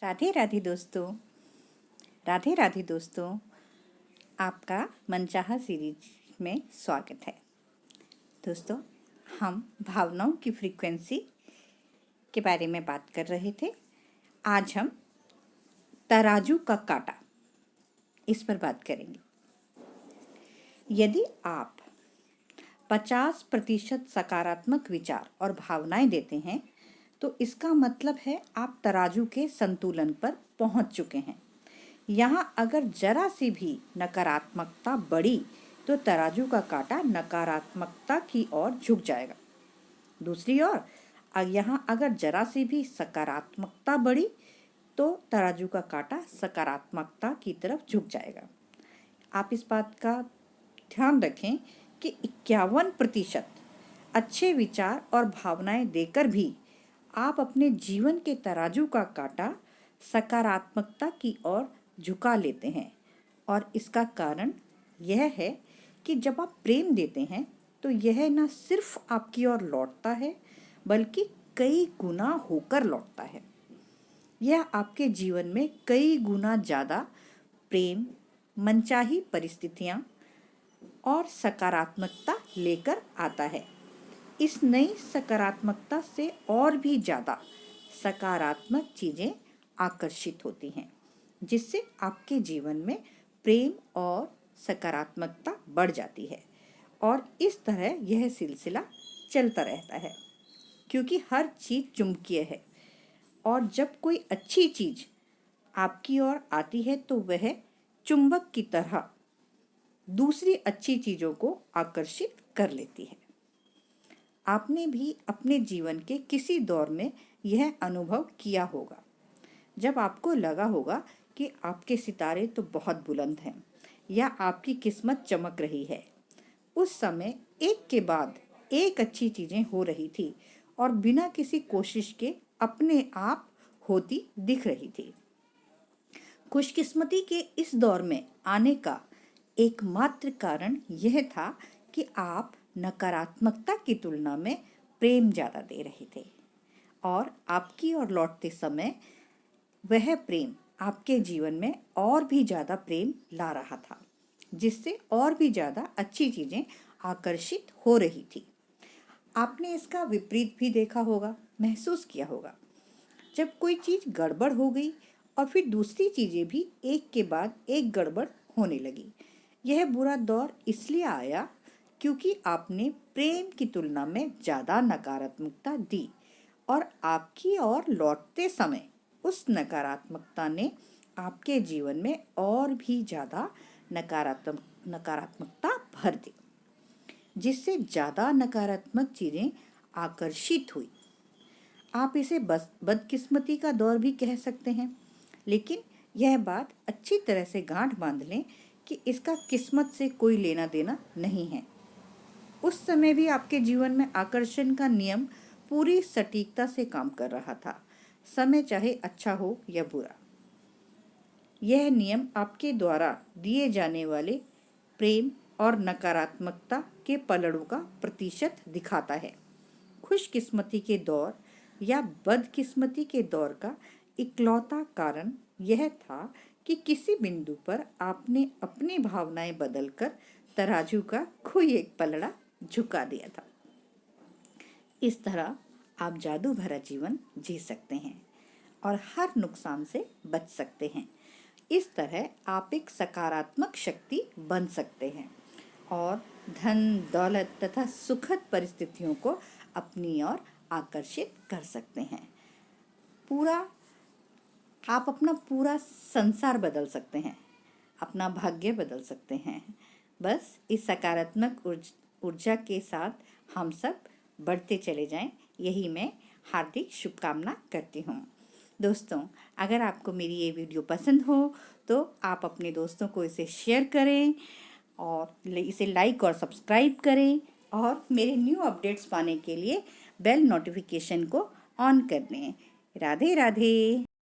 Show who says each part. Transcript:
Speaker 1: राधे राधे दोस्तों, राधे राधे दोस्तों। आपका मनचाहा सीरीज में स्वागत है। दोस्तों, हम भावनाओं की फ्रीक्वेंसी के बारे में बात कर रहे थे। आज हम तराजू का काटा इस पर बात करेंगे। यदि आप 50% सकारात्मक विचार और भावनाएं देते हैं तो इसका मतलब है आप तराजू के संतुलन पर पहुंच चुके हैं। यहाँ अगर जरा सी भी नकारात्मकता बढ़ी तो तराजू का कांटा नकारात्मकता की ओर झुक जाएगा। दूसरी ओर यहाँ अगर जरा सी भी सकारात्मकता बढ़ी तो तराजू का कांटा सकारात्मकता की तरफ झुक जाएगा। आप इस बात का ध्यान रखें कि 51% अच्छे विचार और भावनाएं देकर भी आप अपने जीवन के तराजू का कांटा सकारात्मकता की ओर झुका लेते हैं। और इसका कारण यह है कि जब आप प्रेम देते हैं तो यह न सिर्फ आपकी ओर लौटता है बल्कि कई गुना होकर लौटता है। यह आपके जीवन में कई गुना ज़्यादा प्रेम, मनचाही परिस्थितियाँ और सकारात्मकता लेकर आता है। इस नई सकारात्मकता से और भी ज़्यादा सकारात्मक चीज़ें आकर्षित होती हैं, जिससे आपके जीवन में प्रेम और सकारात्मकता बढ़ जाती है। और इस तरह यह सिलसिला चलता रहता है, क्योंकि हर चीज़ चुंबकीय है और जब कोई अच्छी चीज़ आपकी ओर आती है तो वह चुंबक की तरह दूसरी अच्छी चीज़ों को आकर्षित कर लेती है। आपने भी अपने जीवन के किसी दौर में यह अनुभव किया होगा, जब आपको लगा होगा कि आपके सितारे तो बहुत बुलंद हैं या आपकी किस्मत चमक रही है। उस समय एक के बाद एक अच्छी चीज़ें हो रही थी और बिना किसी कोशिश के अपने आप होती दिख रही थी। खुशकिस्मती के इस दौर में आने का एकमात्र कारण यह था कि आप नकारात्मकता की तुलना में प्रेम ज़्यादा दे रहे थे और आपकी ओर लौटते समय वह प्रेम आपके जीवन में और भी ज़्यादा प्रेम ला रहा था, जिससे और भी ज़्यादा अच्छी चीज़ें आकर्षित हो रही थी। आपने इसका विपरीत भी देखा होगा, महसूस किया होगा, जब कोई चीज़ गड़बड़ हो गई और फिर दूसरी चीज़ें भी एक के बाद एक गड़बड़ होने लगी। यह बुरा दौर इसलिए आया क्योंकि आपने प्रेम की तुलना में ज़्यादा नकारात्मकता दी और आपकी ओर लौटते समय उस नकारात्मकता ने आपके जीवन में और भी ज़्यादा नकारात्मकता भर दी, जिससे ज़्यादा नकारात्मक चीज़ें आकर्षित हुई। आप इसे बदकिस्मती का दौर भी कह सकते हैं, लेकिन यह बात अच्छी तरह से गांठ बांध लें कि इसका किस्मत से कोई लेना देना नहीं है। उस समय भी आपके जीवन में आकर्षण का नियम पूरी सटीकता से काम कर रहा था, समय चाहे अच्छा हो या बुरा। यह नियम आपके द्वारा दिए जाने वाले प्रेम और नकारात्मकता के पलड़ों का प्रतिशत दिखाता है। खुशकिस्मती के दौर या बदकिस्मती के दौर का इकलौता कारण यह था कि किसी बिंदु पर आपने अपनी भावनाएं बदलकर तराजू का कोई एक पलड़ा झुका दिया था। इस तरह आप जादू भरा जीवन जी सकते हैं और हर नुकसान से बच सकते हैं। इस तरह आप एक सकारात्मक शक्ति बन सकते हैं और धन, दौलत तथा सुखद परिस्थितियों को अपनी ओर आकर्षित कर सकते हैं। आप अपना पूरा संसार बदल सकते हैं, अपना भाग्य बदल सकते हैं। बस इस सकारात्मक ऊर्जा के साथ हम सब बढ़ते चले जाएं, यही मैं हार्दिक शुभकामना करती हूँ। दोस्तों, अगर आपको मेरी ये वीडियो पसंद हो तो आप अपने दोस्तों को इसे शेयर करें और इसे लाइक और सब्सक्राइब करें और मेरे न्यू अपडेट्स पाने के लिए बेल नोटिफिकेशन को ऑन कर लें। राधे राधे।